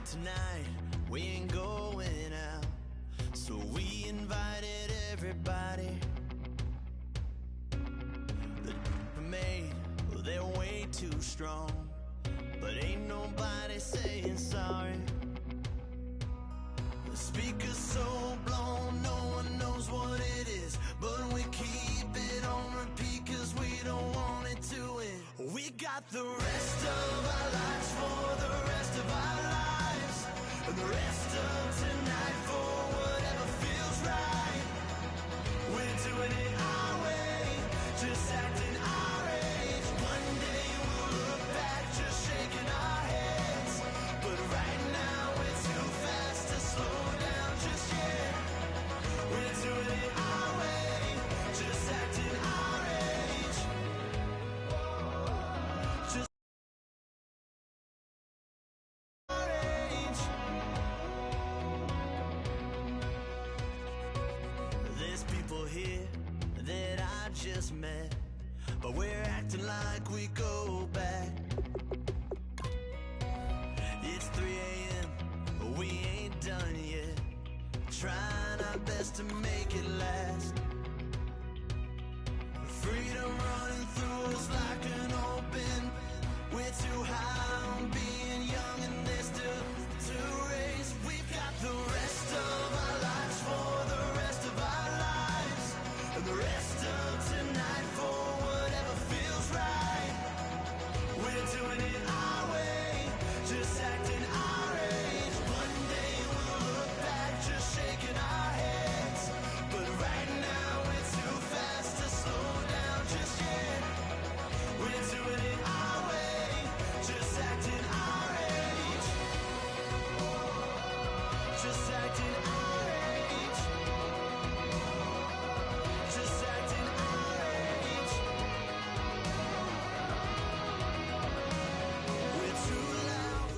that tonight we ain't going out, so we invited everybody. The made, well, they're way too strong, but ain't nobody saying sorry. The speaker's so blown, no one knows what it is, but we keep it on repeat cause we don't want it to end. We got the rest of our lives for the rest of our lives, and the rest of tonight for whatever feels right. We're doing it our way, just acting our age. One day we'll look back just shaking our heads, but right now we're too fast to slow down just yet. We're doing it our way, just acting our age. Just our age. There's people here that I just met, but we're acting like we go back. It's 3 a.m., but we ain't done yet, trying our best to make it last. Freedom running through us like an open. We're too high on being young and there's still to race. We've got the rest of our lives for the rest of our lives, and the rest of tonight for whatever feels right. We're doing it our way, just acting our age. One day we'll look back just shaking our heads, but right now we're too fast to slow down just yet. We're doing it our way, just acting our age. Just acting our age. Just acting our age. We're too loud.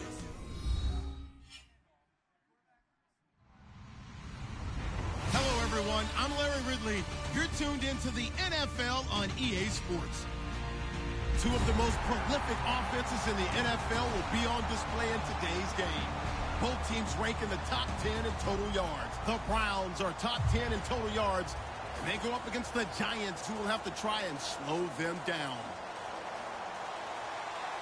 Hello, everyone. I'm Larry Ridley. You're tuned into the NFL on EA Sports. Two of the most prolific offenses in the NFL will be on display in today's game. Both teams rank in the top 10 in total yards. The Browns are top 10 in total yards, and they go up against the Giants, who will have to try and slow them down.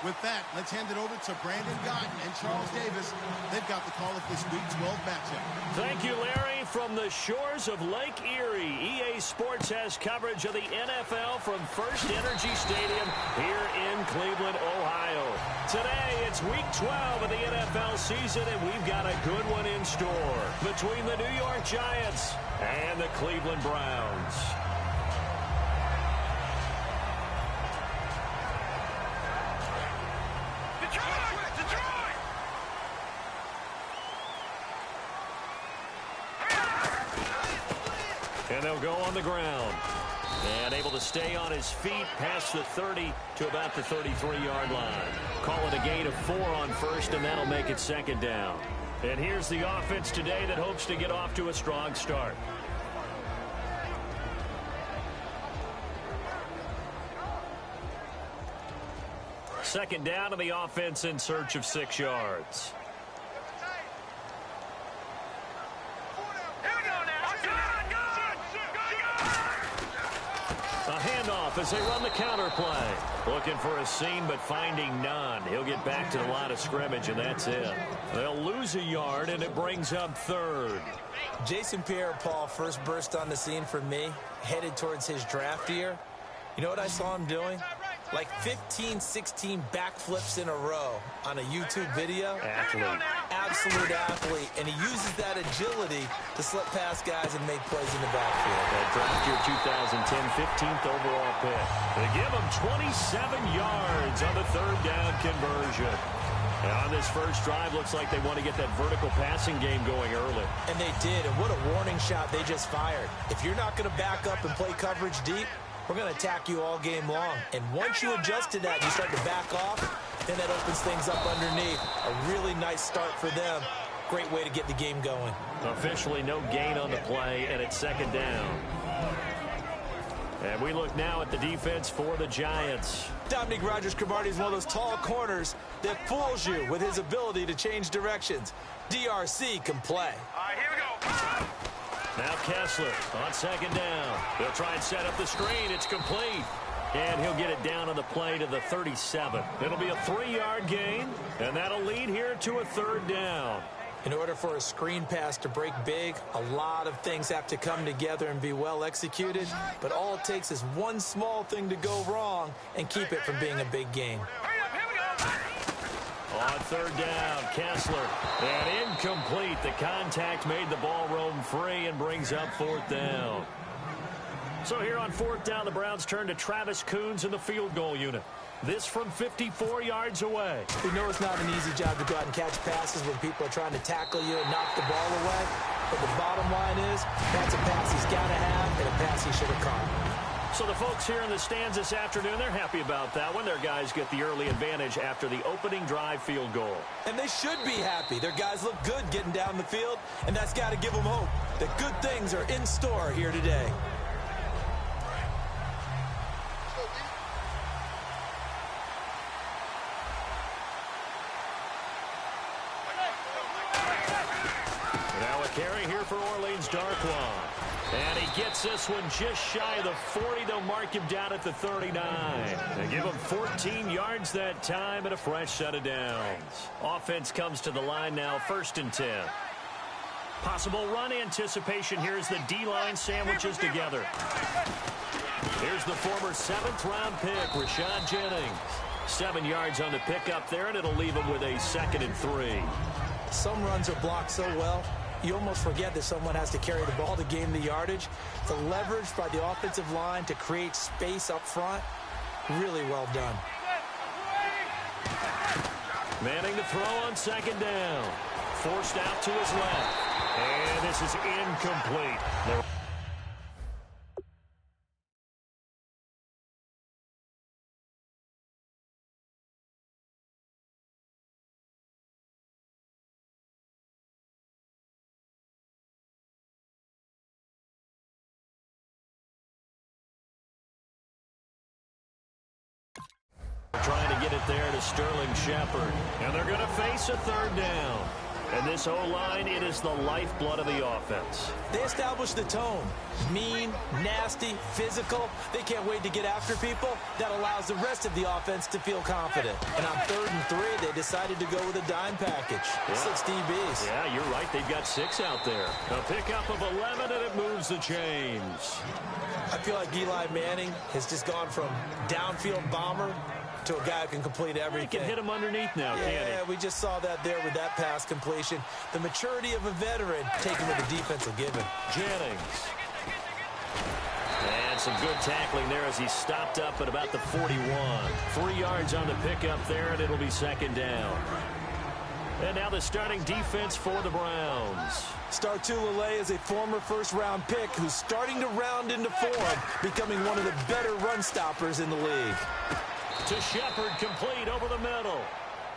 With that, let's hand it over to Brandon Gotton and Charles Davis. They've got the call of this Week 12 matchup. Thank you, Larry. From the shores of Lake Erie, EA Sports has coverage of the NFL from First Energy Stadium here in Cleveland, Ohio. Today, it's Week 12 of the NFL season, and we've got a good one in store between the New York Giants and the Cleveland Browns. And they'll go on the ground. And able to stay on his feet past the 30 to about the 33-yard line. Call it a gain of 4 on first, and that'll make it second down. And here's the offense today that hopes to get off to a strong start. Second down, and the offense in search of 6 yards. A handoff as they run the counter play. Looking for a seam, but finding none. He'll get back to the line of scrimmage, and that's it. They'll lose a yard, and it brings up third. Jason Pierre-Paul first burst on the scene for me, headed towards his draft year. You know what I saw him doing? Like 15, 16 backflips in a row on a YouTube video. Athlete. Absolute athlete. And he uses that agility to slip past guys and make plays in the backfield. That draft year 2010, 15th overall pick. They give him 27 yards on the third down conversion. And on this first drive, looks like they want to get that vertical passing game going early. And they did, and what a warning shot they just fired. If you're not going to back up and play coverage deep, we're going to attack you all game long. And once you adjust to that, you start to back off, then that opens things up underneath. A really nice start for them. Great way to get the game going. Officially no gain on the play, and it's second down. And we look now at the defense for the Giants. Dominique Rodgers-Cromartie is one of those tall corners that fools you with his ability to change directions. DRC can play. All right, here we go. Now Kessler on second down. They'll try and set up the screen. It's complete. And he'll get it down on the play to the 37. It'll be a 3-yard gain, and that'll lead here to a third down. In order for a screen pass to break big, a lot of things have to come together and be well executed. But all it takes is one small thing to go wrong and keep it from being a big game. On third down, Kessler. And incomplete. The contact made the ball roam free and brings up fourth down. So here on fourth down, the Browns turn to Travis Coons in the field goal unit. This from 54 yards away. We know it's not an easy job to go out and catch passes when people are trying to tackle you and knock the ball away. But the bottom line is, that's a pass he's got to have and a pass he should have caught. So the folks here in the stands this afternoon, they're happy about that one. Their guys get the early advantage after the opening drive field goal. And they should be happy. Their guys look good getting down the field, and that's got to give them hope that good things are in store here today. Now a carry here for Orleans Darkwan. And he gets this one just shy of the 40. They'll mark him down at the 39. They give him 14 yards that time and a fresh set of downs. Offense comes to the line now, 1st and 10. Possible run anticipation here as the D-line sandwiches together. Here's the former 7th-round pick, Rashad Jennings. 7 yards on the pickup there, and it'll leave him with a 2nd and 3. Some runs are blocked so well, you almost forget that someone has to carry the ball to gain the yardage. The leverage by the offensive line to create space up front, really well done. Manning to throw on 2nd down. Forced out to his left. And this is incomplete. Trying to get it there to Sterling Shepard. And they're going to face a 3rd down. And this O-line, it is the lifeblood of the offense. They established the tone. Mean, nasty, physical. They can't wait to get after people. That allows the rest of the offense to feel confident. And on 3rd and 3, they decided to go with a dime package. Yeah. 6 DBs. Yeah, you're right. They've got 6 out there. A pickup of 11, and it moves the chains. I feel like Eli Manning has just gone from downfield bomber to a guy who can complete everything. He can hit him underneath now, can't he? Yeah, we just saw that there with that pass completion. The maturity of a veteran taken with the defense will give him. Jennings. And some good tackling there as he stopped up at about the 41. 3 yards on the pickup there, and it'll be 2nd down. And now the starting defense for the Browns. Startulele is a former 1st-round pick who's starting to round into form, becoming one of the better run stoppers in the league. To Shepard, complete over the middle.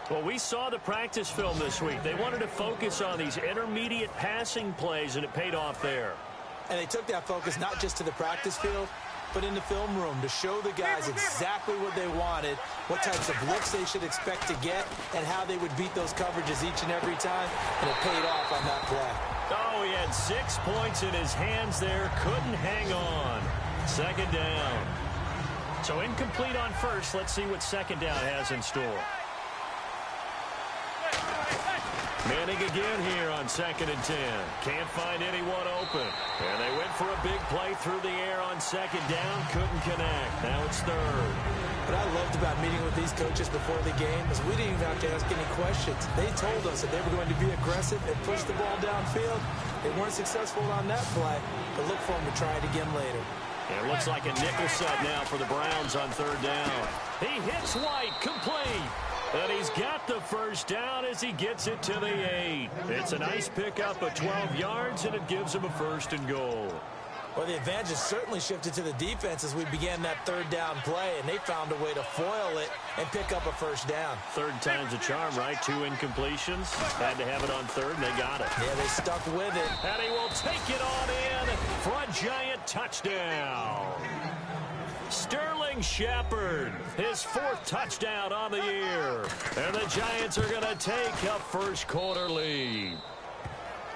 Well, we saw the practice film this week. They wanted to focus on these intermediate passing plays, and it paid off there. And they took that focus not just to the practice field, but in the film room to show the guys exactly what they wanted, what types of looks they should expect to get, and how they would beat those coverages each and every time, and it paid off on that play. Oh, he had 6 points in his hands there, couldn't hang on. 2nd down. So incomplete on 1st. Let's see what 2nd down has in store. Manning again here on 2nd and 10. Can't find anyone open. And they went for a big play through the air on 2nd down. Couldn't connect. Now it's 3rd. What I loved about meeting with these coaches before the game is we didn't even have to ask any questions. They told us that they were going to be aggressive and push the ball downfield. They weren't successful on that play, but look for them to try it again later. And it looks like a nickel set now for the Browns on 3rd down. He hits White, complete. And he's got the 1st down as he gets it to the 8. It's a nice pickup of 12 yards, and it gives him a 1st and goal. Well, the advantage certainly shifted to the defense as we began that 3rd down play, and they found a way to foil it and pick up a 1st down. 3rd time's a charm, right? 2 incompletions. Had to have it on 3rd, and they got it. Yeah, they stuck with it. And he will take it on in for a giant touchdown. Sterling Shepard, his 4th touchdown on the year. And the Giants are going to take a first quarter lead.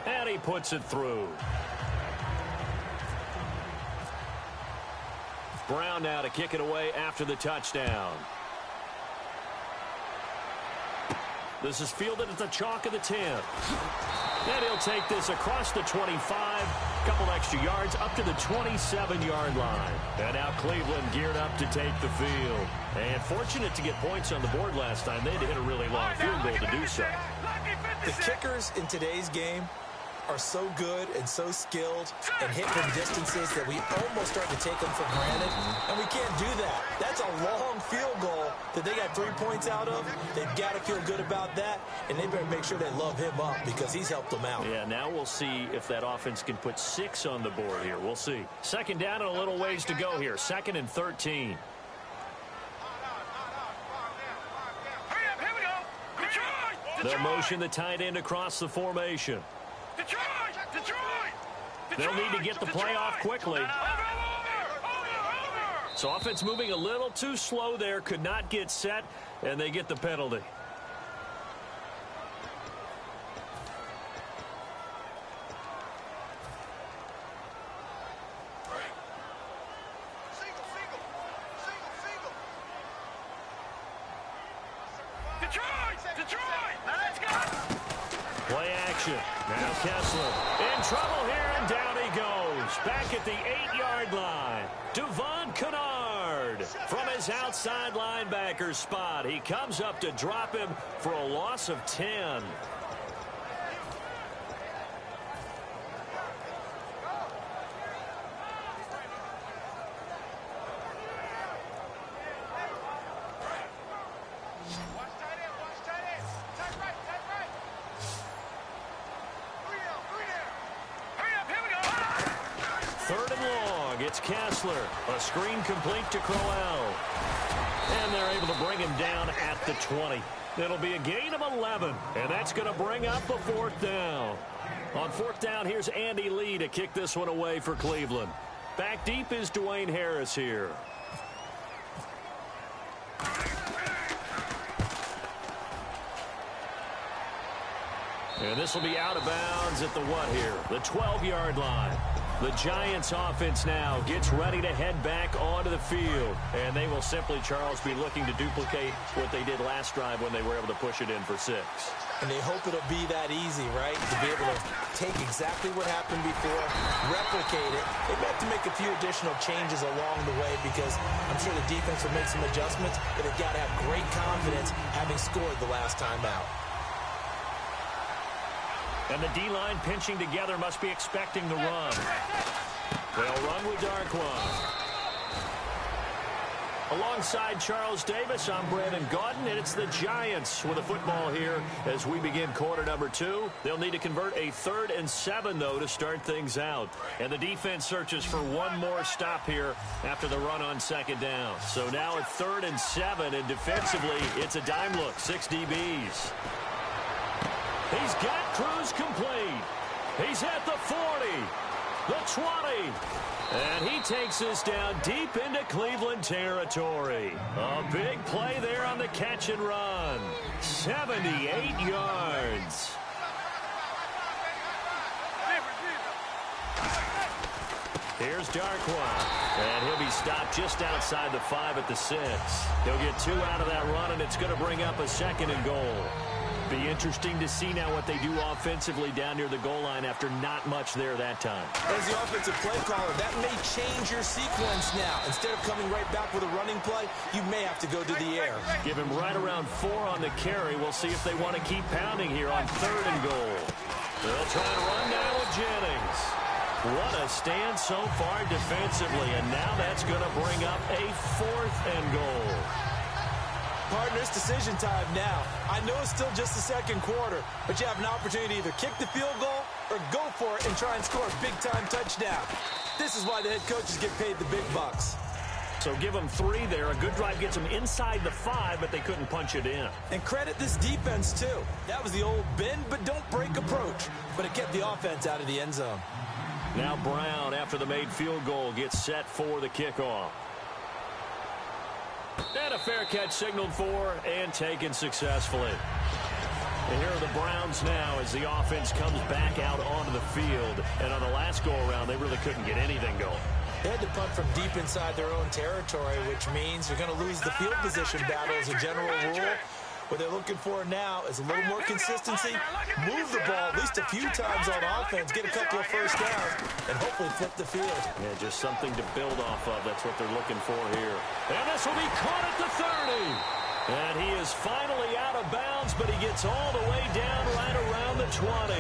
And he puts it through. Brown now to kick it away after the touchdown. This is fielded at the chalk of the 10. And he'll take this across the 25, a couple extra yards up to the 27-yard line. And now Cleveland geared up to take the field. And fortunate to get points on the board last time. They had to hit a really long field goal to do so. The kickers in today's game are so good and so skilled and hit from distances that we almost start to take them for granted, and we can't do that. That's a long field goal that they got 3 points out of. They've got to feel good about that, and they better make sure they love him up because he's helped them out. Yeah, now we'll see if that offense can put 6 on the board here. We'll see. Second down and a little ways to go here. 2nd and 13. They'll motion the tight end across the formation. They'll need to get the play off quickly. So offense moving a little too slow there. Could not get set, and they get the penalty. Play action. Now Kessler in trouble here, and down he goes. Back at the 8-yard line. Devon Kennard from his outside linebacker spot. He comes up to drop him for a loss of 10. It's Kessler. A screen complete to Crowell. And they're able to bring him down at the 20. It'll be a gain of 11, and that's going to bring up a 4th down. On 4th down, here's Andy Lee to kick this one away for Cleveland. Back deep is Dwayne Harris here. And this will be out of bounds at the what here? The 12-yard line. The Giants offense now gets ready to head back onto the field. And they will simply, Charles, be looking to duplicate what they did last drive when they were able to push it in for 6. And they hope it'll be that easy, right? To be able to take exactly what happened before, replicate it. They may have to make a few additional changes along the way because I'm sure the defense will make some adjustments, but they've got to have great confidence having scored the last time out. And the D-line pinching together must be expecting the run. They'll run with Darquan. Alongside Charles Davis, I'm Brandon Gaudin, and it's the Giants with the football here as we begin quarter number 2. They'll need to convert a 3rd and 7, though, to start things out. And the defense searches for one more stop here after the run on 2nd down. So now at 3rd and 7, and defensively, it's a dime look, 6 DBs. He's got Cruz complete. He's at the 40, the 20, and he takes us down deep into Cleveland territory. A big play there on the catch and run. 78 yards. Here's Darquan, and he'll be stopped just outside the 5 at the 6. He'll get 2 out of that run, and it's going to bring up a 2nd and goal. Be interesting to see now what they do offensively down near the goal line after not much there that time. As the offensive play caller, that may change your sequence now. Instead of coming right back with a running play, you may have to go to the air. Give him right around 4 on the carry. We'll see if they want to keep pounding here on 3rd and goal. They'll try to run down with Jennings. What a stand so far defensively, and now that's going to bring up a 4th and goal. Partners, decision time now. I know it's still just the 2nd quarter, but you have an opportunity to either kick the field goal or go for it and try and score a big-time touchdown. This is why the head coaches get paid the big bucks. So give them 3 there. A good drive gets them inside the 5, but they couldn't punch it in. And credit this defense, too. That was the old bend but don't break approach, but it kept the offense out of the end zone. Now Brown, after the made field goal, gets set for the kickoff. And a fair catch signaled for and taken successfully. And here are the Browns now as the offense comes back out onto the field. And on the last go-around, they really couldn't get anything going. They had to punt from deep inside their own territory, which means you're going to lose the field position battle as a general rule. What they're looking for now is a little more consistency, move the ball at least a few times on offense, get a couple of first downs, and hopefully flip the field. Yeah, just something to build off of. That's what they're looking for here. And this will be caught at the 30. And he is finally out of bounds, but he gets all the way down right around the 20.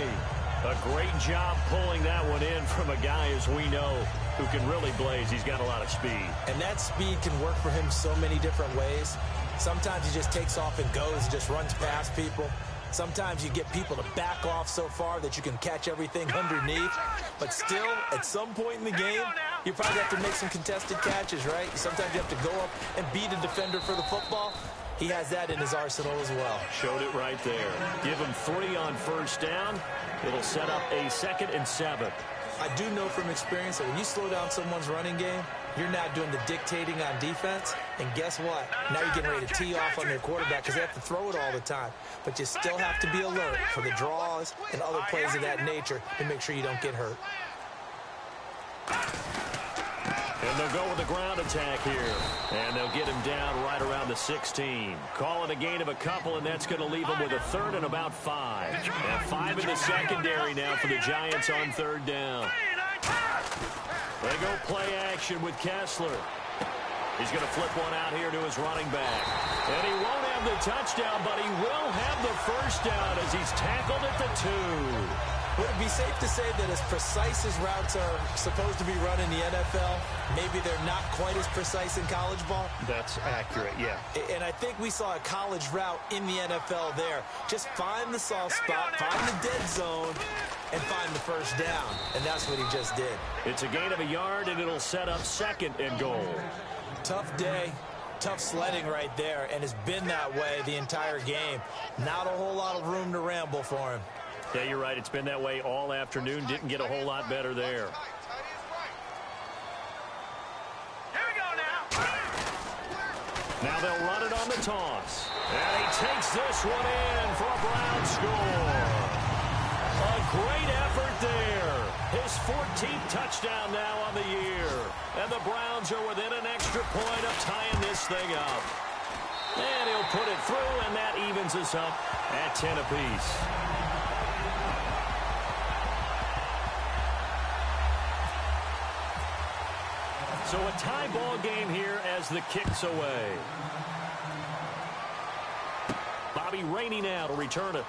A great job pulling that one in from a guy, as we know, who can really blaze. He's got a lot of speed. And that speed can work for him so many different ways. Sometimes he just takes off and goes, just runs past people. Sometimes you get people to back off so far that you can catch everything underneath. But still, at some point in the game, you probably have to make some contested catches, right? Sometimes you have to go up and beat a defender for the football. He has that in his arsenal as well. Showed it right there. Give him 3 on first down. It'll set up a 2nd and 7. I do know from experience that when you slow down someone's running game, you're not doing the dictating on defense. And guess what? Now you're getting ready to tee off on their quarterback because they have to throw it all the time. But you still have to be alert for the draws and other plays of that nature to make sure you don't get hurt. And they'll go with the ground attack here. And they'll get him down right around the 16. Call it a gain of a couple, and that's going to leave him with a 3rd and about 5. And 5 in the secondary now for the Giants on 3rd down. They go play action with Kessler. He's going to flip one out here to his running back. And he won't have the touchdown, but he will have the first down as he's tackled at the 2. Would it be safe to say that as precise as routes are supposed to be run in the NFL, maybe they're not quite as precise in college ball? That's accurate, yeah. And I think we saw a college route in the NFL there. Just find the soft spot, find the dead zone, and find the first down. And that's what he just did. It's a gain of a yard, and it'll set up 2nd and goal. Tough day. Tough sledding right there, and it's been that way the entire game. Not a whole lot of room to ramble for him. Yeah, you're right. It's been that way all afternoon. Didn't get a whole lot better there. Here we go now. Now they'll run it on the toss. And he takes this one in for a Brown score. A great effort there. His 14th touchdown now on the year. And the Browns are within an extra point of tying this thing up. And he'll put it through, and that evens us up at 10 apiece. So a tie ball game here as the kick's away. Bobby Rainey now to return it.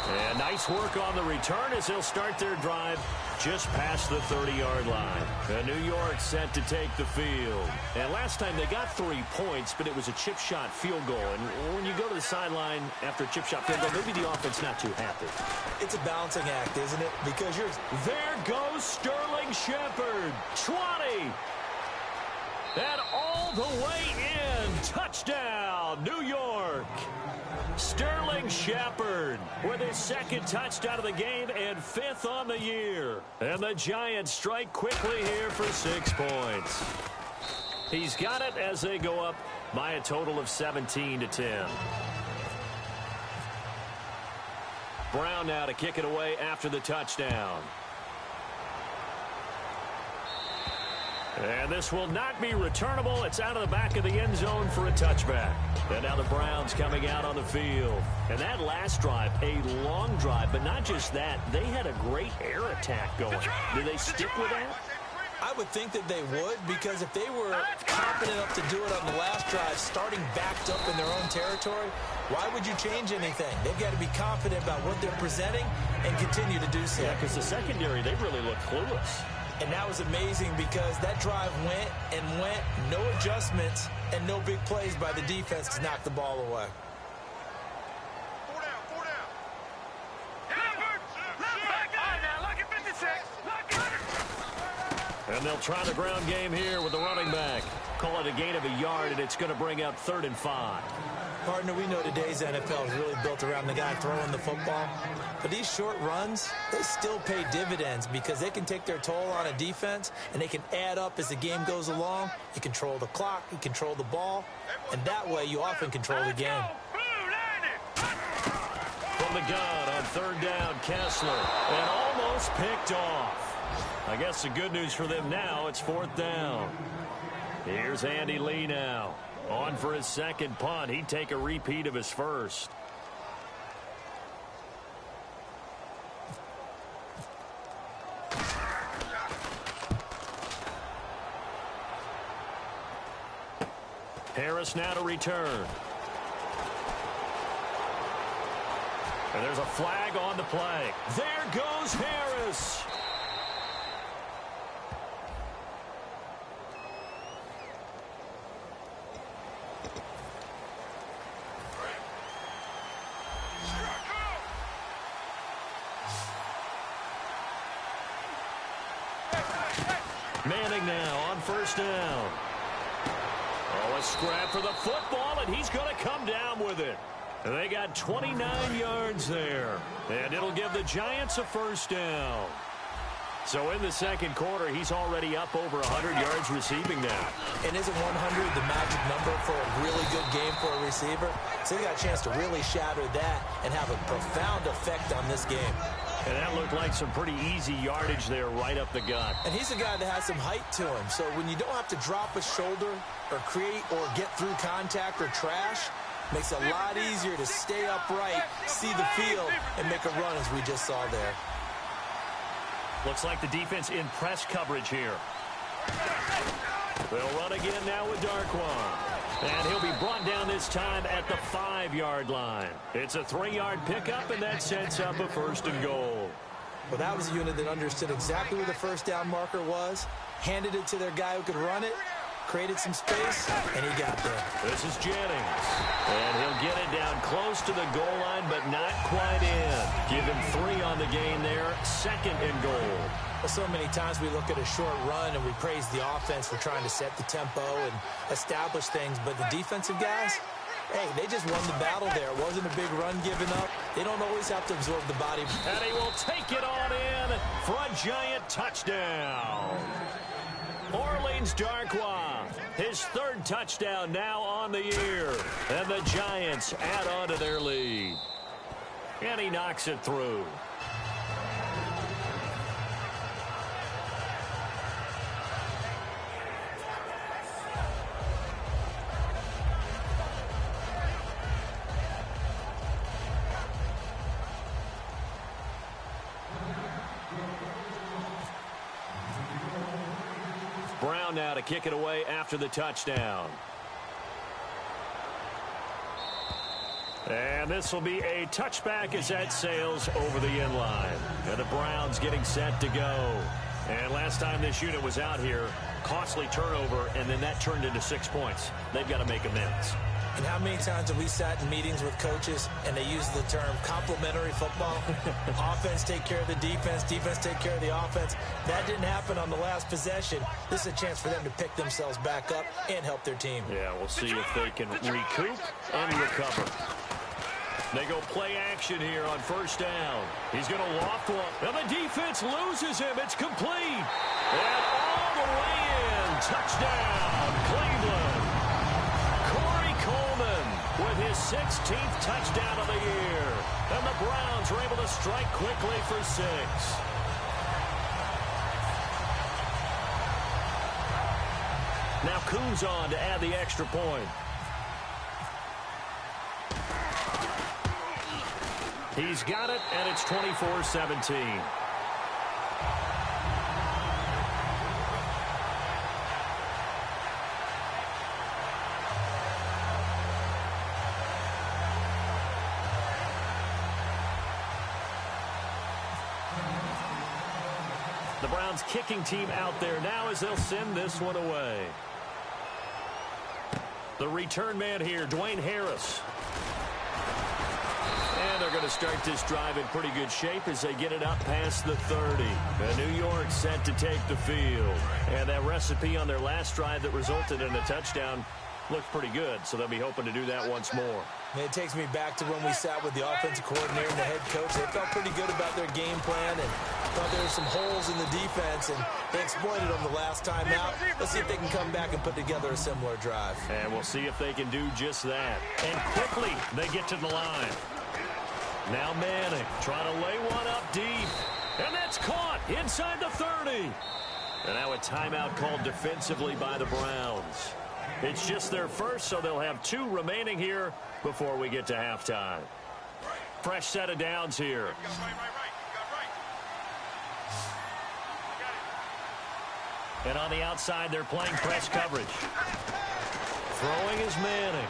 And nice work on the return as they'll start their drive just past the 30-yard line. And New York set to take the field. And last time they got 3 points, but it was a chip shot field goal. And when you go to the sideline after a chip shot field goal, maybe the offense not too happy. It's a balancing act, isn't it? Because you're... There goes Sterling Shepard. 20. And all the way in. Touchdown, New York. Sterling Shepard with his 2nd touchdown of the game and 5th on the year. And the Giants strike quickly here for 6 points. He's got it as they go up by a total of 17-10. Brown now to kick it away after the touchdown. And this will not be returnable. It's out of the back of the end zone for a touchback. And now the Browns coming out on the field. And that last drive, a long drive, but not just that. They had a great air attack going. Do they stick with that? I would think that they would, because if they were confident enough to do it on the last drive, starting backed up in their own territory, why would you change anything? They've got to be confident about what they're presenting and continue to do so. Yeah, because the secondary, they really look clueless. And that was amazing because that drive went and went, no adjustments, and no big plays by the defense to knock the ball away. 4 down, 4 down. Left back now, look at 56. And they'll try the ground game here with the running back. Call it a gain of a yard, and it's going to bring up 3rd and 5. Partner, we know today's NFL is really built around the guy throwing the football. But these short runs, they still pay dividends because they can take their toll on a defense, and they can add up as the game goes along. You control the clock, you control the ball, and that way you often control the game. From the gun on third down, Kessler, and almost picked off. I guess the good news for them now, it's fourth down. Here's Andy Lee now. On for his second punt. He'd take a repeat of his first. Harris now to return. And there's a flag on the play. There goes Harris. Manning now on first down. Oh, a scrap for the football, and he's going to come down with it. They got 29 yards there, and it'll give the Giants a first down. So in the second quarter, he's already up over 100 yards receiving now. And isn't 100 the magic number for a really good game for a receiver? So they got a chance to really shatter that and have a profound effect on this game. And that looked like some pretty easy yardage there right up the gut. And he's a guy that has some height to him. So when you don't have to drop a shoulder or create or get through contact or trash, makes it a lot easier to stay upright, see the field, and make a run as we just saw there. Looks like the defense in press coverage here. They'll run again now with Darquan. And he'll be brought down this time at the 5-yard line. It's a 3-yard pickup, and that sets up a first and goal. Well, that was a unit that understood exactly where the first down marker was, handed it to their guy who could run it, created some space, and he got there. This is Jennings. And he'll get it down close to the goal line, but not quite in. Give him 3 on the game there, second and goal. Well, so many times we look at a short run and we praise the offense for trying to set the tempo and establish things, but the defensive guys, hey, they just won the battle there. It wasn't a big run given up. They don't always have to absorb the body. And he will take it on in for a Giant touchdown. Orleans Darquan, his 3rd touchdown now on the year. And the Giants add on to their lead. And he knocks it through. Brown now to kick it away after the touchdown. And this will be a touchback as that sails over the end line. And the Browns getting set to go. And last time this unit was out here, costly turnover, and then that turned into 6 points. They've got to make amends. And how many times have we sat in meetings with coaches and they use the term complementary football? Offense take care of the defense, defense take care of the offense. That didn't happen on the last possession. This is a chance for them to pick themselves back up and help their team. Yeah, we'll see if they can recoup and recover. They go play action here on first down. He's going to loft one. And the defense loses him. It's complete. And all the way in. Touchdown, Cleveland. With his 16th touchdown of the year. And the Browns are able to strike quickly for 6. Now Coons on to add the extra point. He's got it, and it's 24-17. The Browns kicking team out there now as they'll send this one away. The return man here, Dwayne Harris. And they're going to start this drive in pretty good shape as they get it up past the 30. And New York set to take the field. And that recipe on their last drive that resulted in a touchdown looks pretty good, so they'll be hoping to do that once more. It takes me back to when we sat with the offensive coordinator and the head coach. They felt pretty good about their game plan and thought there were some holes in the defense, and they exploited them the last time out. Let's see if they can come back and put together a similar drive. And we'll see if they can do just that. And quickly, they get to the line. Now Manning trying to lay one up deep. And that's caught inside the 30. And now a timeout called defensively by the Browns. It's just their first, so they'll have 2 remaining here before we get to halftime. Fresh set of downs here. And on the outside, they're playing press coverage. Throwing is Manning.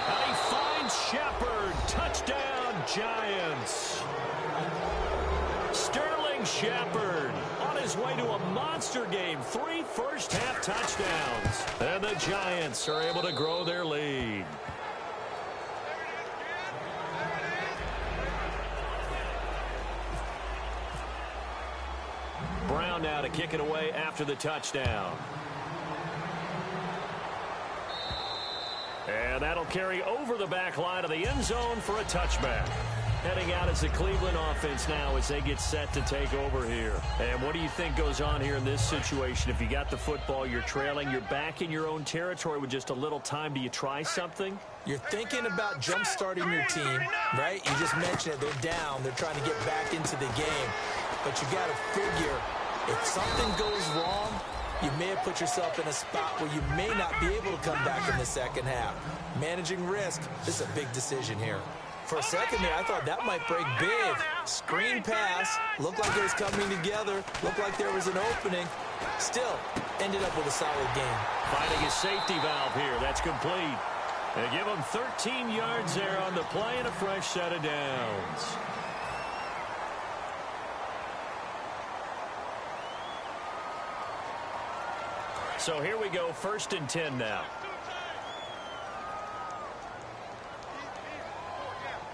And he finds Shepard. Touchdown, Giants. Sterling Shepard on his way to a monster game. 3 first-half touchdowns. And the Giants are able to grow their lead. Brown now to kick it away after the touchdown. And that'll carry over the back line of the end zone for a touchback. Heading out is the Cleveland offense now as they get set to take over here. And what do you think goes on here in this situation? If you got the football, you're trailing, you're back in your own territory with just a little time. Do you try something? You're thinking about jump-starting your team, right? You just mentioned it. They're down. They're trying to get back into the game. But you got to figure, if something goes wrong, you may have put yourself in a spot where you may not be able to come back in the second half. Managing risk, this is a big decision here. For a second there, I thought that might break big. Screen pass, looked like it was coming together, looked like there was an opening. Still, ended up with a solid game. Finding a safety valve here, that's complete. They give him 13 yards there on the play and a fresh set of downs. So here we go, 1st and 10 now.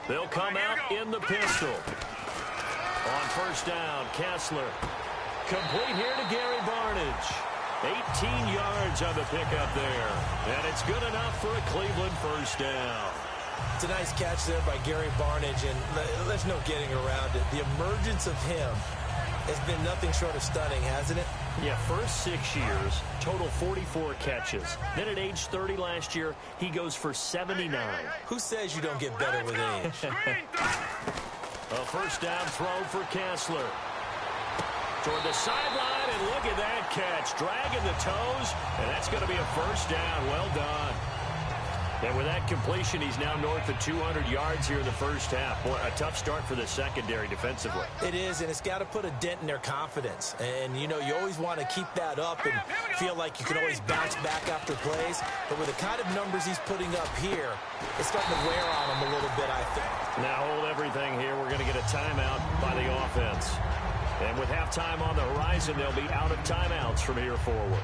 They'll come out in the pistol. On 1st down, Kessler. Complete here to Gary Barnidge. 18 yards on the pickup there. And it's good enough for a Cleveland 1st down. It's a nice catch there by Gary Barnidge, and there's no getting around it. The emergence of him has been nothing short of stunning, hasn't it? Yeah, first 6 years, total 44 catches. Then at age 30 last year, he goes for 79. Who says you don't get better with age? A 1st down throw for Kessler. Toward the sideline, and look at that catch. Dragging the toes, and that's going to be a 1st down. Well done. And with that completion, he's now north of 200 yards here in the 1st half. Boy, a tough start for the secondary defensively. It is, and it's got to put a dent in their confidence. And, you know, you always want to keep that up and feel like you can always bounce back after plays. But with the kind of numbers he's putting up here, it's starting to wear on him a little bit, I think. Now hold everything here. We're going to get a timeout by the offense. And with halftime on the horizon, they'll be out of timeouts from here forward.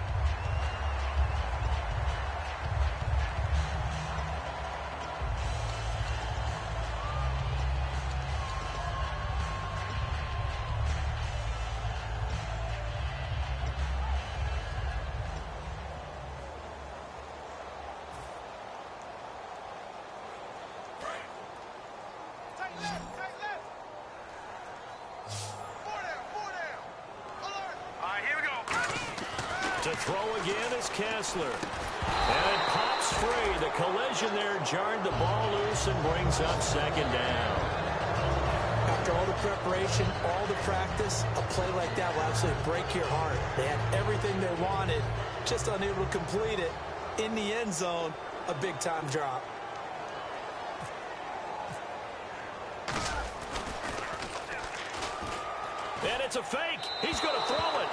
To throw again is Kessler. And it pops free. The collision there jarred the ball loose and brings up 2nd down. After all the preparation, all the practice, a play like that will absolutely break your heart. They had everything they wanted, just unable to complete it. In the end zone, a big-time drop. And it's a fake. He's going to throw it.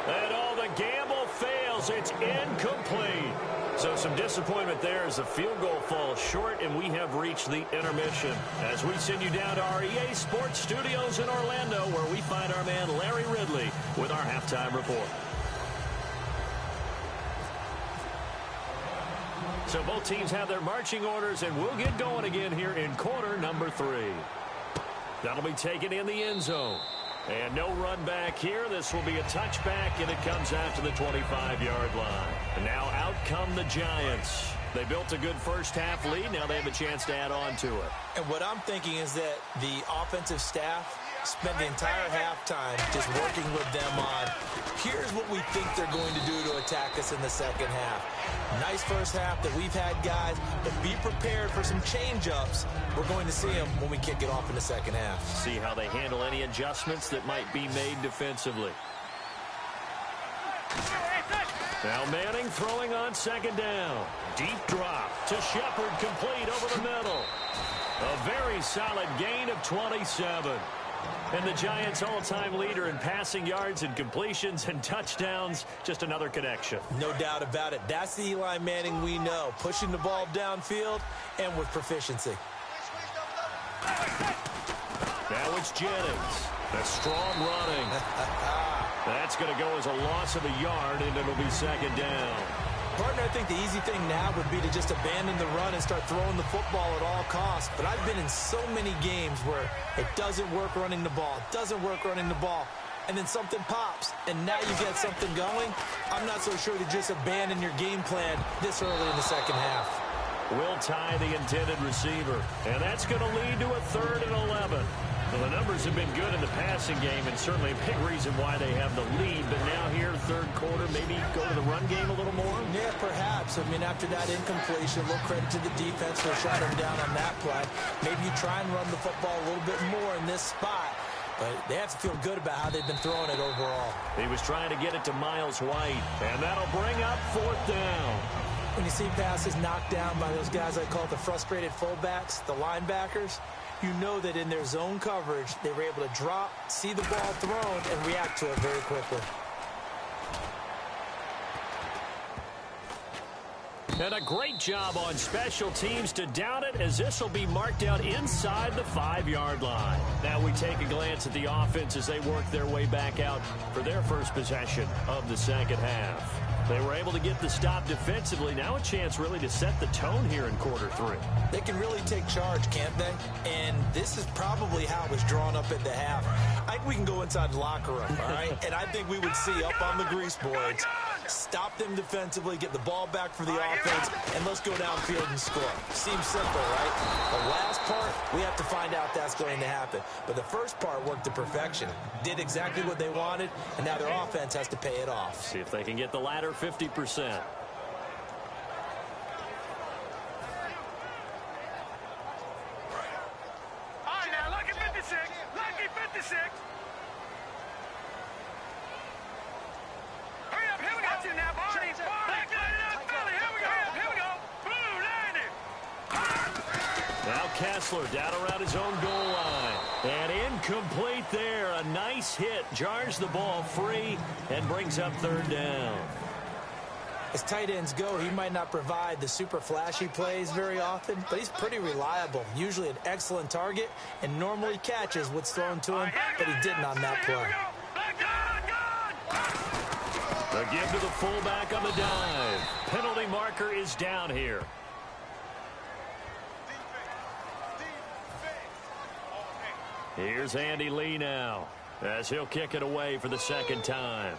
And all the gamble fails. It's incomplete. So some disappointment there as the field goal falls short, and we have reached the intermission. As we send you down to our EA Sports Studios in Orlando, where we find our man Larry Ridley with our halftime report. So both teams have their marching orders, and we'll get going again here in quarter number 3. That'll be taken in the end zone. And no run back here. This will be a touchback, and it comes out to the 25-yard line. And now out come the Giants. They built a good first-half lead. Now they have a chance to add on to it. And what I'm thinking is that the offensive staff spent the entire halftime just working with them on, here's what we think they're going to do to attack us in the second half. Nice first half that we've had, guys, but be prepared for some change-ups. We're going to see them when we kick it off in the second half. See how they handle any adjustments that might be made defensively. Now Manning throwing on second down. Deep drop to Shepard, complete over the middle. A very solid gain of 27. And the Giants' all-time leader in passing yards and completions and touchdowns. Just another connection. No doubt about it. That's the Eli Manning we know. Pushing the ball downfield and with proficiency. Now it's Jennings. A strong running. That's going to go as a loss of a yard, and it'll be second down. Partner, I think the easy thing now would be to just abandon the run and start throwing the football at all costs. But I've been in so many games where it doesn't work running the ball, and then something pops, and now you get something going. I'm not so sure to just abandon your game plan this early in the second half. Will tie the intended receiver, and that's going to lead to a 3rd and 11. Well, the numbers have been good in the passing game, and certainly a big reason why they have the lead. But now here, third quarter, maybe go to the run game a little more? Yeah, perhaps. I mean, after that incompletion, a little credit to the defense for shutting them down on that play. Maybe you try and run the football a little bit more in this spot. But they have to feel good about how they've been throwing it overall. He was trying to get it to Miles White, and that'll bring up 4th down. When you see passes knocked down by those guys I call the frustrated fullbacks, the linebackers, you know that in their zone coverage, they were able to drop, see the ball thrown, and react to it very quickly. And a great job on special teams to down it, as this will be marked out inside the 5-yard line. Now we take a glance at the offense as they work their way back out for their first possession of the second half. They were able to get the stop defensively. Now a chance really to set the tone here in quarter 3. They can really take charge, can't they? And this is probably how it was drawn up at the half. I think we can go inside the locker room, all right? And I think we would see up on the grease boards, stop them defensively, get the ball back for the offense, and let's go downfield and score. Seems simple, right? The last part, we have to find out that's going to happen. But the first part worked to perfection. Did exactly what they wanted, and now their offense has to pay it off. See if they can get the latter 50%. All right, now, lucky 56. Lucky 56. Hurry up, here we go. Now, Barney, back line it up, Philly. Here we go. Blue, landing. Now Kessler down around his own goal line. And incomplete there. A nice hit. Jars the ball free and brings up 3rd down. As tight ends go, he might not provide the super flashy plays very often, but he's pretty reliable. Usually an excellent target and normally catches what's thrown to him, but he didn't on that play. The give to the fullback on the dive. Penalty marker is down here. Here's Andy Lee now, as he'll kick it away for the 2nd time.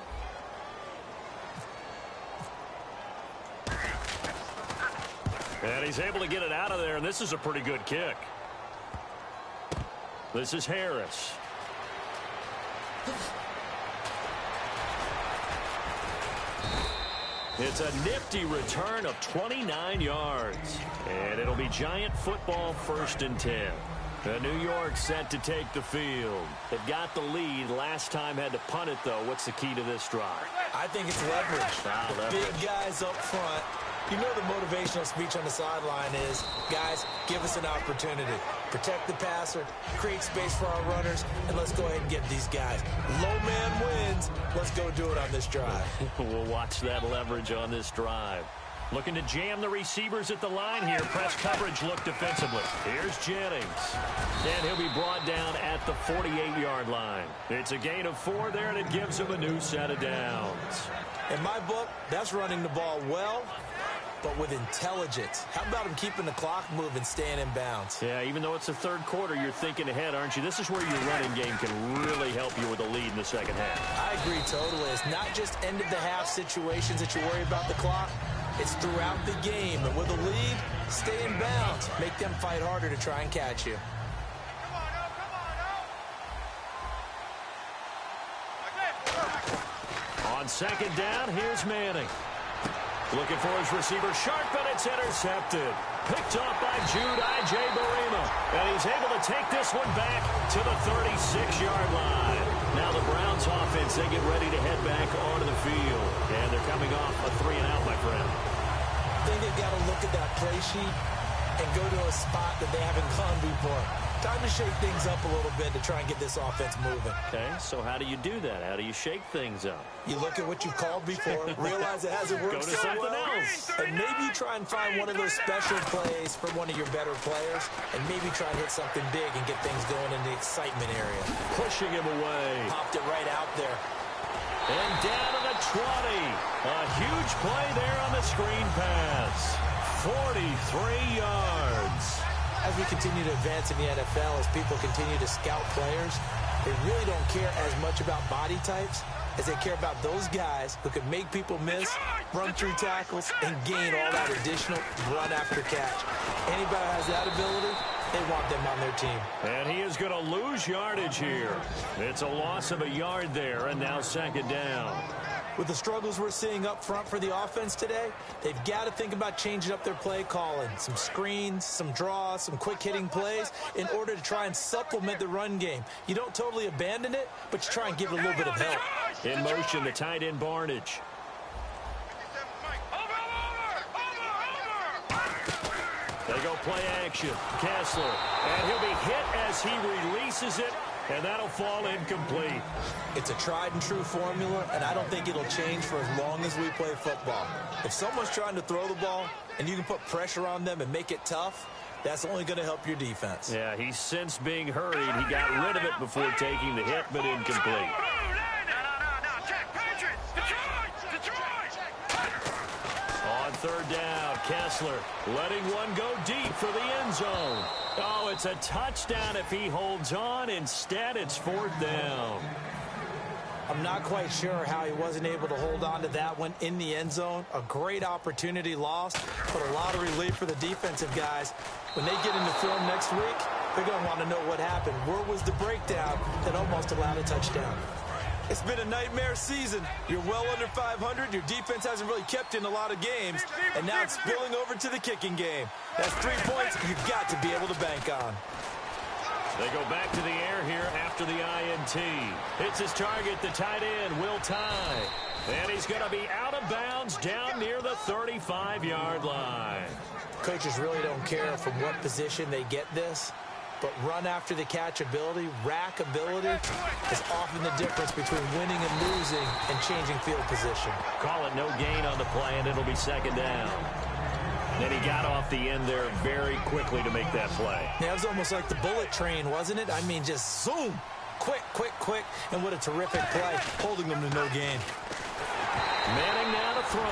And he's able to get it out of there, and this is a pretty good kick. This is Harris. It's a nifty return of 29 yards. And it'll be Giant football, 1st and 10. New York set to take the field. They've got the lead. Last time had to punt it, though. What's the key to this drive? I think it's leverage. Leverage. Big guys up front. You know the motivational speech on the sideline is, guys, give us an opportunity. Protect the passer, create space for our runners, and let's go ahead and get these guys. Low man wins. Let's go do it on this drive. We'll watch that leverage on this drive. Looking to jam the receivers at the line here. Press coverage look defensively. Here's Jennings. And he'll be brought down at the 48-yard line. It's a gain of 4 there, and it gives him a new set of downs. In my book, that's running the ball well but with intelligence. How about him keeping the clock moving, staying in bounds? Yeah, even though it's the third quarter, you're thinking ahead, aren't you? This is where your running game can really help you with a lead in the second half. I agree totally. It's not just end-of-the-half situations that you worry about the clock. It's throughout the game. And with a lead, stay in bounds. Make them fight harder to try and catch you. On second down, here's Manning. Looking for his receiver, sharp, and it's intercepted. Picked off by Jude I.J. Barima. And he's able to take this one back to the 36-yard line. Now the Browns offense, they get ready to head back onto the field. And they're coming off a 3-and-out, my friend. I think they've got to look at that play sheet and go to a spot that they haven't gone before. Time to shake things up a little bit to try and get this offense moving. Okay, so how do you do that? How do you shake things up? You look at what you've called before, realize it hasn't worked Go to so something well, else. and maybe you try and find one of those special plays from one of your better players, and maybe try and hit something big and get things going in the excitement area. Pushing him away. Popped it right out there. And down to the 20. A huge play there on the screen pass. 43 yards. As we continue to advance in the NFL, as people continue to scout players, they really don't care as much about body types as they care about those guys who can make people miss, run through tackles, and gain all that additional run after catch. Anybody who has that ability, they want them on their team. And he is going to lose yardage here. It's a loss of a yard there, and now second down. With the struggles we're seeing up front for the offense today, they've got to think about changing up their play calling. Some screens, some draws, some quick-hitting plays in order to try and supplement the run game. You don't totally abandon it, but you try and give it a little bit of help. In motion, the tight end Barnage. They go play action. Kessler. And he'll be hit as he releases it. And that'll fall incomplete. It's a tried-and-true formula, and I don't think it'll change for as long as we play football. If someone's trying to throw the ball and you can put pressure on them and make it tough, that's only going to help your defense. Yeah, he's since being hurried. He got rid of it before taking the hit, but incomplete. On third down, Kessler letting one go deep for the end zone. Oh, it's a touchdown if he holds on. Instead, it's fourth down. I'm not quite sure how he wasn't able to hold on to that one in the end zone. A great opportunity lost, but a lot of relief for the defensive guys. When they get into film next week, they're going to want to know what happened. Where was the breakdown that almost allowed a touchdown? It's been a nightmare season. You're well under 500. Your defense hasn't really kept in a lot of games, and now it's spilling over to the kicking game. That's 3 points you've got to be able to bank on. They go back to the air here after the INT. Hits his target, the tight end, Will Tye. And he's going to be out of bounds down near the 35-yard line. Coaches really don't care from what position they get this, but run after the catch ability, rack ability, is often the difference between winning and losing and changing field position. Call it no gain on the play, and it'll be second down. Then he got off the end there very quickly to make that play. Yeah, it was almost like the bullet train, wasn't it? I mean, just zoom, quick, quick, quick, and what a terrific play, holding them to no gain. Manning now to throw.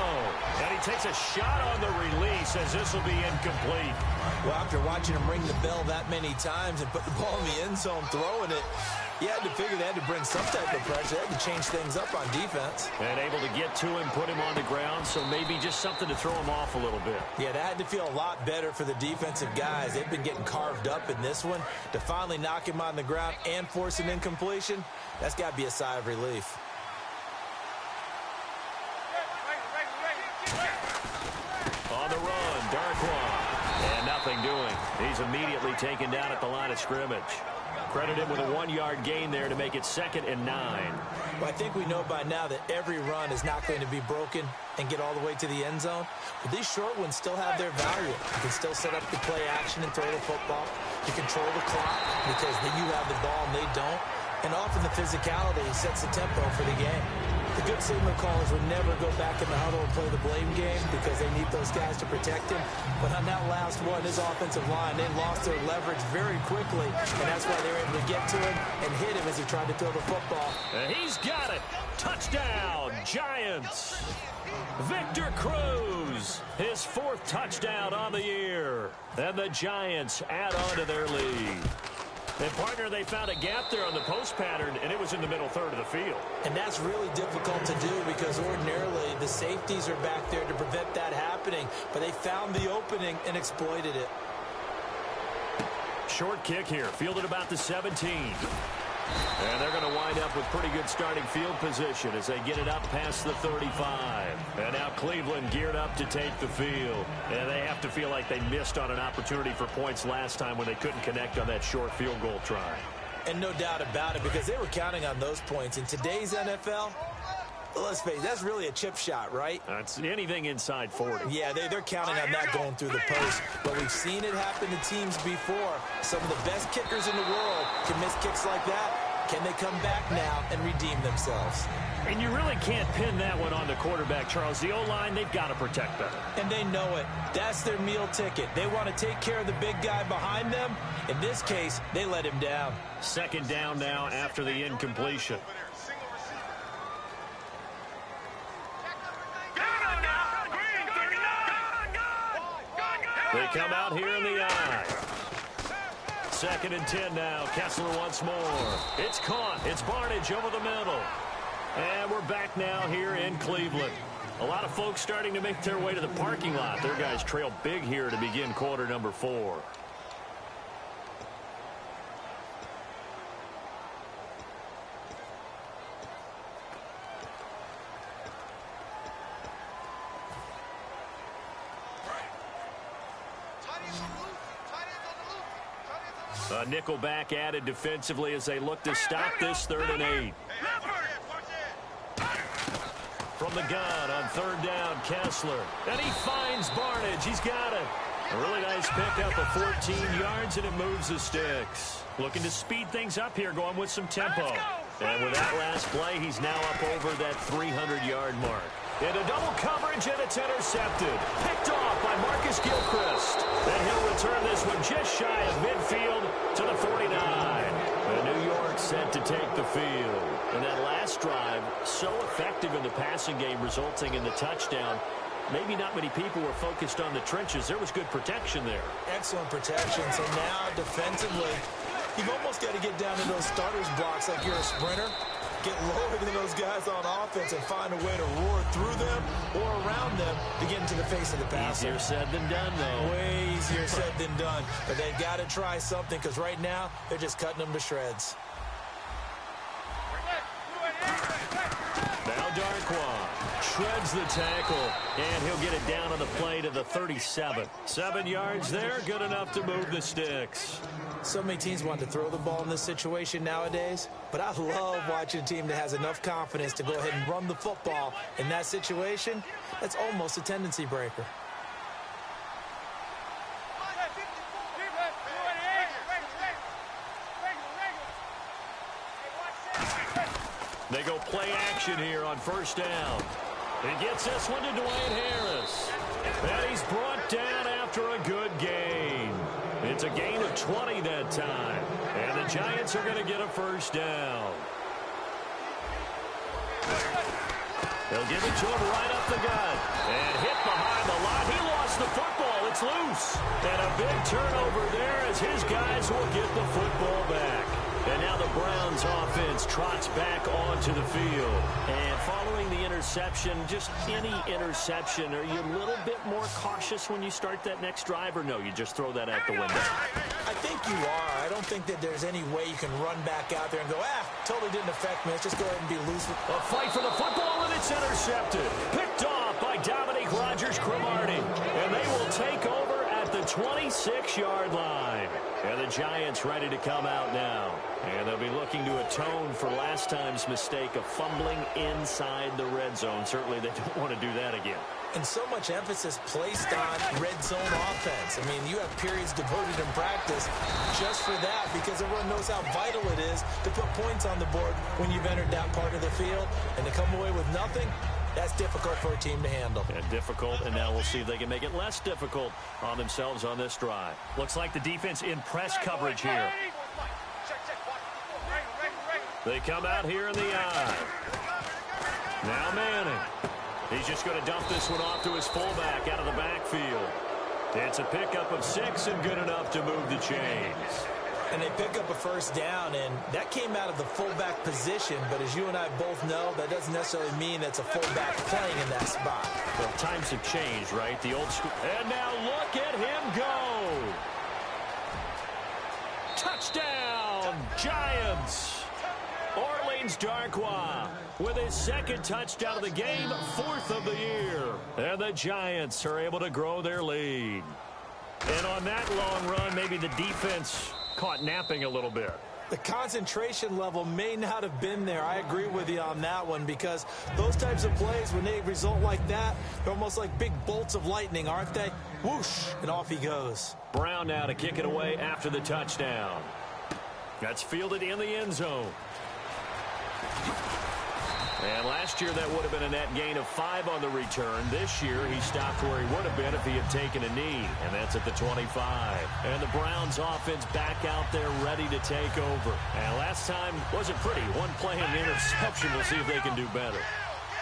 And he takes a shot on the release as this will be incomplete. Well, after watching him ring the bell that many times and put the ball in the end zone throwing it, you had to figure they had to bring some type of pressure. They had to change things up on defense. And able to get to him, put him on the ground, so maybe just something to throw him off a little bit. Yeah, that had to feel a lot better for the defensive guys. They've been getting carved up in this one. To finally knock him on the ground and force an incompletion, that's got to be a sigh of relief. On the run, Darkwa. And nothing doing. He's immediately taken down at the line of scrimmage. Credit him with a 1-yard gain there to make it 2nd and 9. Well, I think we know by now that every run is not going to be broken and get all the way to the end zone. But these short ones still have their value. You can still set up the play action and throw the football. You control the clock because you have the ball and they don't. And often the physicality sets the tempo for the game. The good signal callers would never go back in the huddle and play the blame game because they need those guys to protect him. But on that last one, his offensive line, they lost their leverage very quickly, and that's why they were able to get to him and hit him as he tried to throw the football. And he's got it. Touchdown, Giants. Victor Cruz scores his 4th touchdown on the year. And the Giants add on to their lead. And, partner, they found a gap there on the post pattern, and it was in the middle third of the field. And that's really difficult to do because ordinarily the safeties are back there to prevent that happening. But they found the opening and exploited it. Short kick here, fielded about the 17. And they're going to wind up with pretty good starting field position as they get it up past the 35. And now Cleveland geared up to take the field. And they have to feel like they missed on an opportunity for points last time when they couldn't connect on that short field goal try. And no doubt about it, because they were counting on those points. In today's NFL, let's face it, that's really a chip shot, right? That's anything inside 40. Yeah, they're counting on that going through the post. But we've seen it happen to teams before. Some of the best kickers in the world can miss kicks like that. Can they come back now and redeem themselves? And you really can't pin that one on the quarterback, Charles. The O-line, they've got to protect better. And they know it. That's their meal ticket. They want to take care of the big guy behind them. In this case, they let him down. 2nd down now after the incompletion. They come out here in the eye. 2nd and 10 now. Kessler once more. It's caught. It's Barnidge over the middle. And we're back now here in Cleveland. A lot of folks starting to make their way to the parking lot. Their guys trail big here to begin quarter number 4. A nickel back added defensively as they look to stop this 3rd and 8. From the gun on 3rd down, Kessler. And he finds Barnidge. He's got it. A really nice pickup of 14 yards, and it moves the sticks. Looking to speed things up here, going with some tempo. And with that last play, he's now up over that 300-yard mark. Into double coverage, and it's intercepted. Picked off by Marcus Gilchrist. And he'll return this one just shy of midfield to the 49. And New York set to take the field. And that last drive, so effective in the passing game, resulting in the touchdown. Maybe not many people were focused on the trenches. There was good protection there. Excellent protection. So now, defensively, you've almost got to get down to those starters blocks like you're a sprinter. Get lower than those guys on offense and find a way to roar through them or around them to get into the face of the passer. Easier said than done, though. Way easier said than done. But they've got to try something because right now they're just cutting them to shreds. Now Darquan shreds the tackle, and he'll get it down on the play to the 37. 7 yards there, good enough to move the sticks. So many teams want to throw the ball in this situation nowadays, but I love watching a team that has enough confidence to go ahead and run the football. In that situation, that's almost a tendency breaker. They go play action here on 1st down. He gets this one to Dwayne Harris. And he's brought down after a good gain. It's a gain of 20 that time. And the Giants are going to get a 1st down. They'll give it to him right up the gut. And hit behind the line. He lost the football. It's loose. And a big turnover there as his guys will get the football back. And now the Browns offense trots back onto the field. And following the interception, just any interception, are you a little bit more cautious when you start that next drive, or no, you just throw that out the window? I think you are. I don't think that there's any way you can run back out there and go, totally didn't affect me. Let's just go ahead and be loose. A fight for the football, and it's intercepted. Picked off by Dominique Rodgers-Cromartie. And they will take over at the 26-yard line. And the Giants ready to come out now. And they'll be looking to atone for last time's mistake of fumbling inside the red zone. Certainly they don't want to do that again. And so much emphasis placed on red zone offense. I mean, you have periods devoted in practice just for that because everyone knows how vital it is to put points on the board when you've entered that part of the field. And to come away with nothing, that's difficult for a team to handle. And difficult, and now we'll see if they can make it less difficult on themselves on this drive. Looks like the defense in press coverage here. They come out here in the eye. Now Manning. He's just going to dump this one off to his fullback out of the backfield. It's a pickup of 6 and good enough to move the chains. And they pick up a first down, and that came out of the fullback position. But as you and I both know, that doesn't necessarily mean that's a fullback playing in that spot. Well, times have changed, right? The old school. And now look at him go. Touchdown, Giants. Orleans Darkwa with his second touchdown of the game, 4th of the year. And the Giants are able to grow their lead. And on that long run, maybe the defense caught napping a little bit. The concentration level may not have been there. I agree with you on that one, because those types of plays, when they result like that, they're almost like big bolts of lightning, aren't they? Whoosh, and off he goes. Brown now to kick it away after the touchdown. That's fielded in the end zone. And last year that would have been a net gain of 5 on the return. This year he stopped where he would have been if he had taken a knee, and that's at the 25. And the Browns offense back out there ready to take over. And last time wasn't pretty. One play and interception. We'll see if they can do better.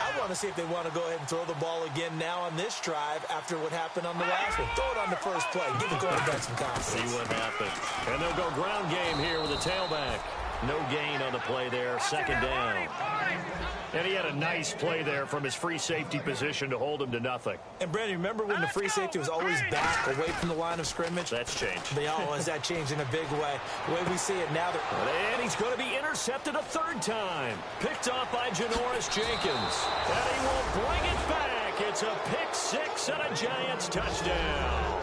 I want to see if they want to go ahead and throw the ball again now on this drive after what happened on the last one. Throw it on the first play. Give the quarterback some confidence. See what happens. And they'll go ground game here with a tailback. No gain on the play there. Second down. And he had a nice play there from his free safety position to hold him to nothing. And, Brandon, remember when the free safety was always back away from the line of scrimmage? That's changed. Has that changed in a big way? The way we see it now. And he's going to be intercepted a third time. Picked off by Janoris Jenkins. And he will bring it back. It's a pick 6 and a Giants touchdown.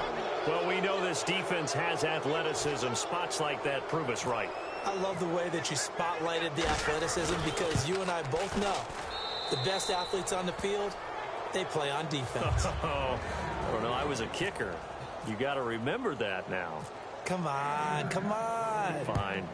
Well, we know this defense has athleticism. Spots like that prove us right. I love the way that you spotlighted the athleticism, because you and I both know the best athletes on the field, they play on defense. I don't know. I was a kicker. You got to remember that now. Come on, come on. Fine.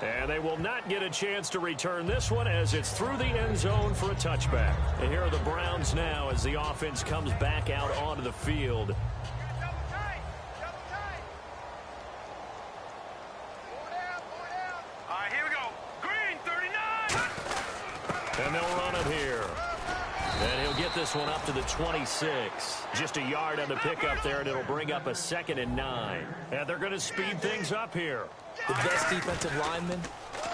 And they will not get a chance to return this one as it's through the end zone for a touchback. And here are the Browns now as the offense comes back out onto the field. And they'll run it here. And he'll get this one up to the 26. Just a yard on the pickup there, and it'll bring up a 2nd and 9. And they're going to speed things up here. The best defensive linemen,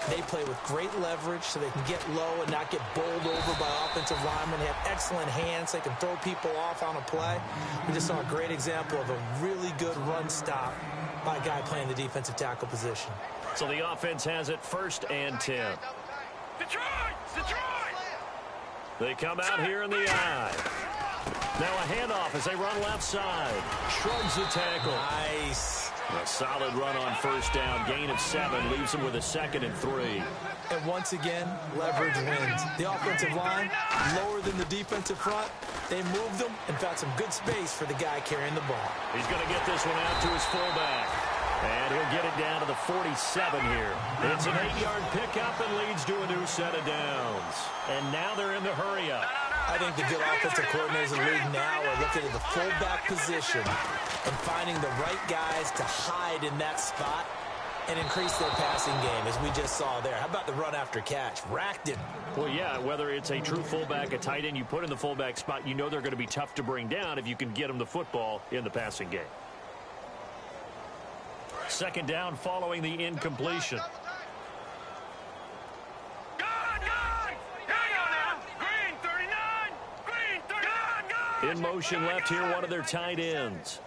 they play with great leverage so they can get low and not get bowled over by offensive linemen. They have excellent hands. They can throw people off on a play. We just saw a great example of a really good run stop by a guy playing the defensive tackle position. So the offense has it 1st and 10. Detroit! Detroit! They come out here in the eye. Now a handoff as they run left side. Shrugs the tackle. Nice. A solid run on first down. Gain of 7 leaves him with a 2nd and 3. And once again, leverage wins. The offensive line, lower than the defensive front. They moved them and found some good space for the guy carrying the ball. He's going to get this one out to his fullback. And he'll get it down to the 47 here. It's an 8-yard pickup and leads to a new set of downs. And now they're in the hurry-up. I think the good offensive coordinators in the league now are looking at the fullback position and finding the right guys to hide in that spot and increase their passing game, as we just saw there. How about the run after catch? Racked it. Well, yeah, whether it's a true fullback, a tight end you put in the fullback spot, you know they're going to be tough to bring down if you can get them the football in the passing game. 2nd down following the incompletion. In motion left here, one of their tight ends.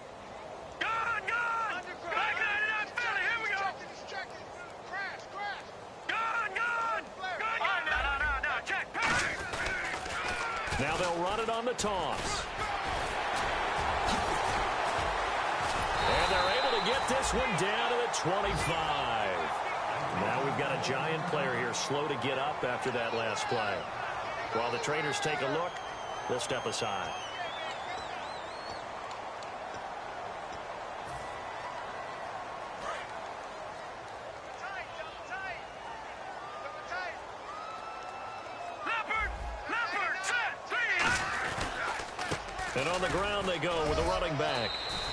Now they'll run it on the toss. And they're able to get this one down to the 25. Now we've got a Giant player here slow to get up after that last play. While the Trainers take a look, we'll step aside. And on the ground they go with a running back.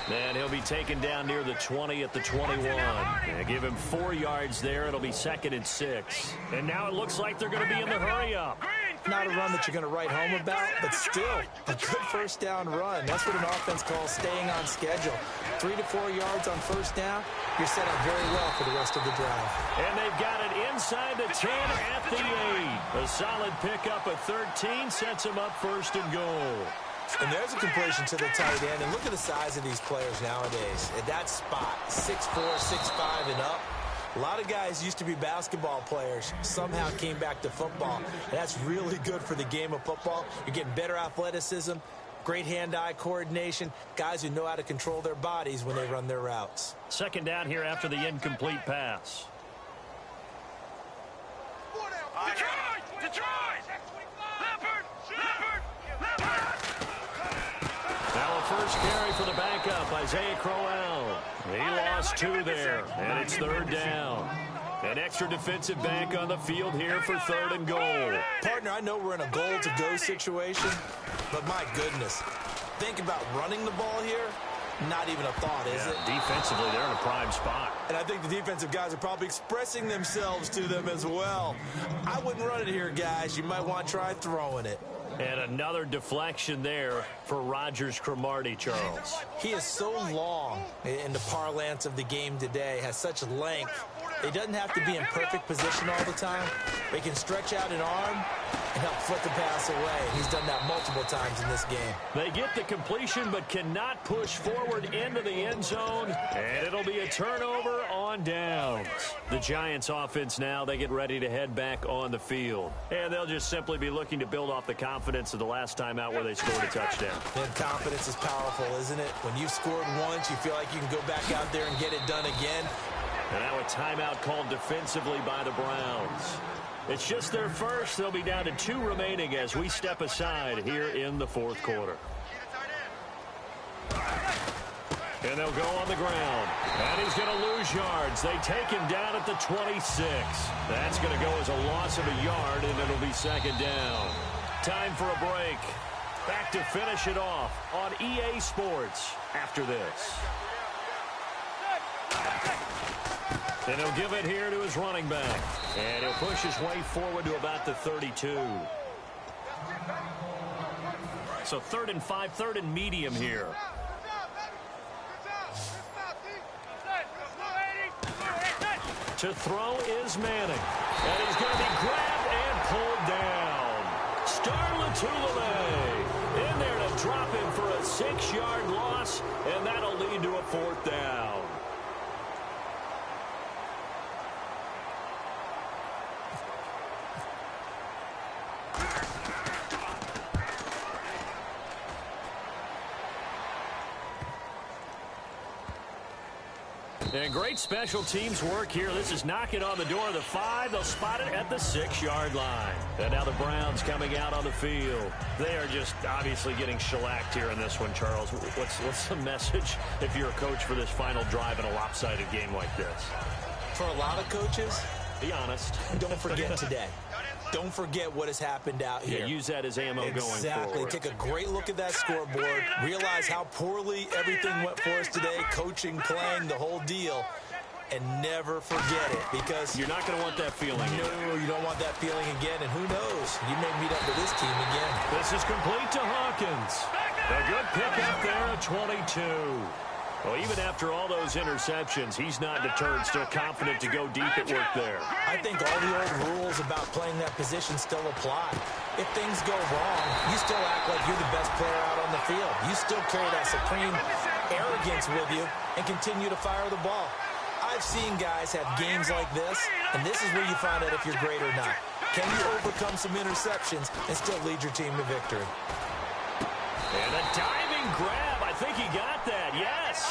And he'll be taken down near the 20 at the 21. And give him 4 yards there. It'll be 2nd and 6. And now it looks like they're going to be in the hurry-up. Not a run that you're going to write home about, but still a good first down run. That's what an offense calls staying on schedule. 3 to 4 yards on first down, you're set up very well for the rest of the drive. And they've got it inside the 10 at the 8. A solid pickup of 13 sets them up 1st and goal. And there's a completion to the tight end. And look at the size of these players nowadays. At that spot, 6'4", 6'5", and up. A lot of guys used to be basketball players, somehow came back to football. And that's really good for the game of football. You're getting better athleticism, great hand-eye coordination, guys who know how to control their bodies when they run their routes. 2nd down here after the incomplete pass. Detroit! Leopard! Now a first carry for the backup, Isaiah Crowell. He lost 2 there, and it's 3rd down. An extra defensive back on the field here for 3rd and goal. Partner, I know we're in a goal-to-go situation, but my goodness, think about running the ball here. Not even a thought, is it? Defensively, they're in a prime spot. And I think the defensive guys are probably expressing themselves to them as well. I wouldn't run it here, guys. You might want to try throwing it. And another deflection there for Rogers Cromartie, Charles. He is so long in the parlance of the game today, has such length. He doesn't have to be in perfect position all the time. He can stretch out an arm and help flip the pass away. He's done that multiple times in this game. They get the completion but cannot push forward into the end zone, and it'll be a turnover on downs. The Giants offense now, they get ready to head back on the field. And they'll just simply be looking to build off the confidence of the last time out where they scored a touchdown. And confidence is powerful, isn't it? When you've scored once, you feel like you can go back out there and get it done again. And now a timeout called defensively by the Browns. It's just their first. They'll be down to 2 remaining as we step aside here in the 4th quarter. And they'll go on the ground. And he's going to lose yards. They take him down at the 26. That's going to go as a loss of a yard, and it'll be 2nd down. Time for a break. Back to finish it off on EA Sports after this. And he'll give it here to his running back. And he'll push his way forward to about the 32. So 3rd and 5, 3rd and medium here. To throw is Manning. And he's going to be grabbed and pulled down. Starlatulele in there to drop him for a 6-yard loss. And that'll lead to a 4th down. And great special teams work here. This is knocking on the door of the 5. They'll spot it at the 6-yard line. And now the Browns coming out on the field. They are just obviously getting shellacked here in this one, Charles. What's the message if you're a coach for this final drive in a lopsided game like this? For a lot of coaches, be honest. Don't forget today. Don't forget what has happened out here. Yeah, use that as ammo going forward. Exactly. Take a great look at that scoreboard. Realize how poorly everything went for us today. Coaching, playing, the whole deal. And never forget it, because you're not going to want that feeling. No, you don't want that feeling again. And who knows? You may meet up with this team again. This is complete to Hawkins. A good pickup there at 22. Well, even after all those interceptions, he's not deterred, still confident to go deep at work there. I think all the old rules about playing that position still apply. If things go wrong, you still act like you're the best player out on the field. You still carry that supreme arrogance with you and continue to fire the ball. I've seen guys have games like this, and this is where you find out if you're great or not. Can you overcome some interceptions and still lead your team to victory? And a diving grab. I think he got that. Yes.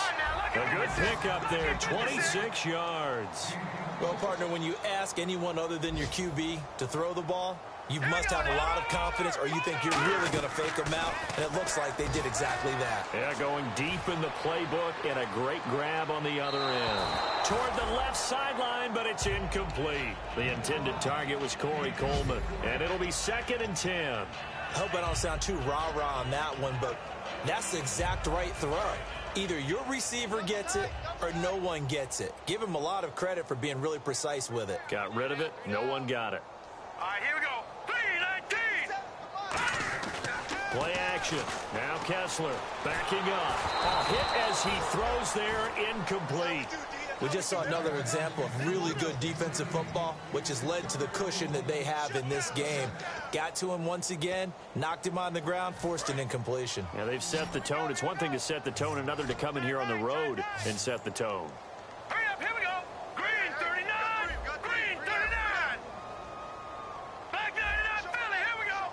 A good pickup there. 26 yards. Well, partner, when you ask anyone other than your QB to throw the ball, you must have a lot of confidence, or you think you're really going to fake them out, and it looks like they did exactly that. Yeah, going deep in the playbook, and a great grab on the other end. Toward the left sideline, but it's incomplete. The intended target was Corey Coleman, and it'll be 2nd and 10. I hope I don't sound too rah-rah on that one, but that's the exact right throw. Either your receiver gets it or no one gets it. Give him a lot of credit for being really precise with it. Got rid of it. No one got it. All right, here we go. 3-19. Play action. Now Kessler backing up. A hit as he throws there, incomplete. We just saw another example of really good defensive football, which has led to the cushion that they have in this game. Got to him once again, knocked him on the ground, forced an incompletion. Yeah, they've set the tone. It's one thing to set the tone, another to come in here on the road and set the tone. Hurry up, here we go. Green 39. Green 39. Back 99, Philly, here we go.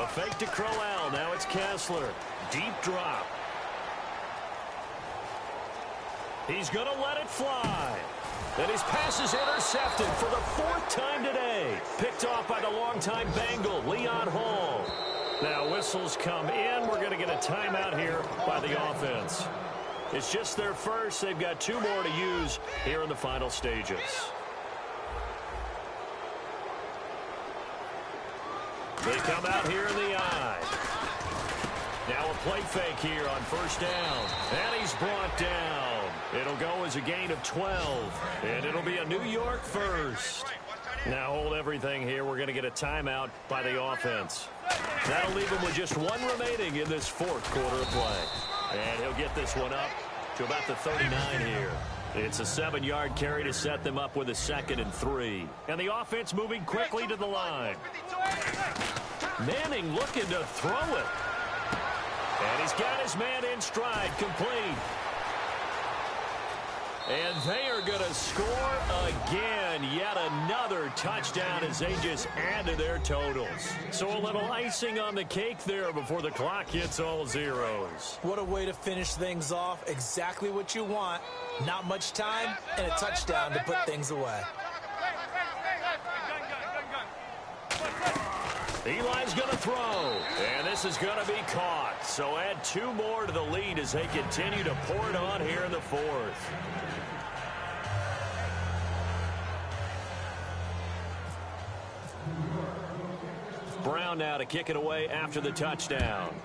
A fake to Crowell. Now it's Kessler. Deep drop. He's going to let it fly. And his pass is intercepted for the 4th time today. Picked off by the longtime Bengal, Leon Hall. Now whistles come in. We're going to get a timeout here by the offense. It's just their first. They've got 2 more to use here in the final stages. They come out here in the eye. Now a play fake here on first down. And he's brought down. It'll go as a gain of 12. And it'll be a New York first. Now hold everything here. We're going to get a timeout by the offense. That'll leave him with just 1 remaining in this 4th quarter of play. And he'll get this one up to about the 39 here. It's a 7-yard carry to set them up with a 2nd and 3. And the offense moving quickly to the line. Manning looking to throw it. And he's got his man in stride, complete. And they are going to score again. Yet another touchdown as they just add to their totals. So a little icing on the cake there before the clock hits all zeros. What a way to finish things off. Exactly what you want. Not much time and a touchdown to put things away. Eli's going to throw, and this is going to be caught. So add 2 more to the lead as they continue to pour it on here in the 4th. Brown now to kick it away after the touchdown.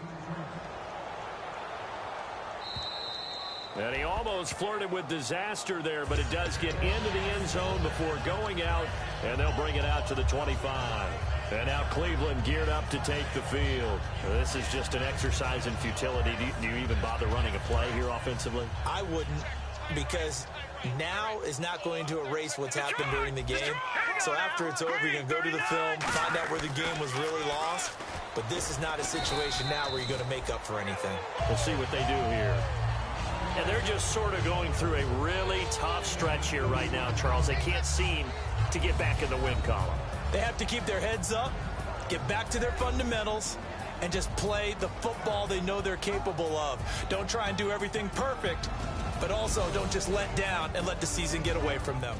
And he almost flirted with disaster there, but it does get into the end zone before going out, and they'll bring it out to the 25. And now Cleveland geared up to take the field. This is just an exercise in futility. Do you even bother running a play here offensively? I wouldn't, because now is not going to erase what's happened during the game. So after it's over, you're going to go to the film, find out where the game was really lost. But this is not a situation now where you're going to make up for anything. We'll see what they do here. And they're just sort of going through a really tough stretch here right now, Charles. They can't seem to get back in the win column. They have to keep their heads up, get back to their fundamentals, and just play the football they know they're capable of. Don't try and do everything perfect, but also don't just let down and let the season get away from them.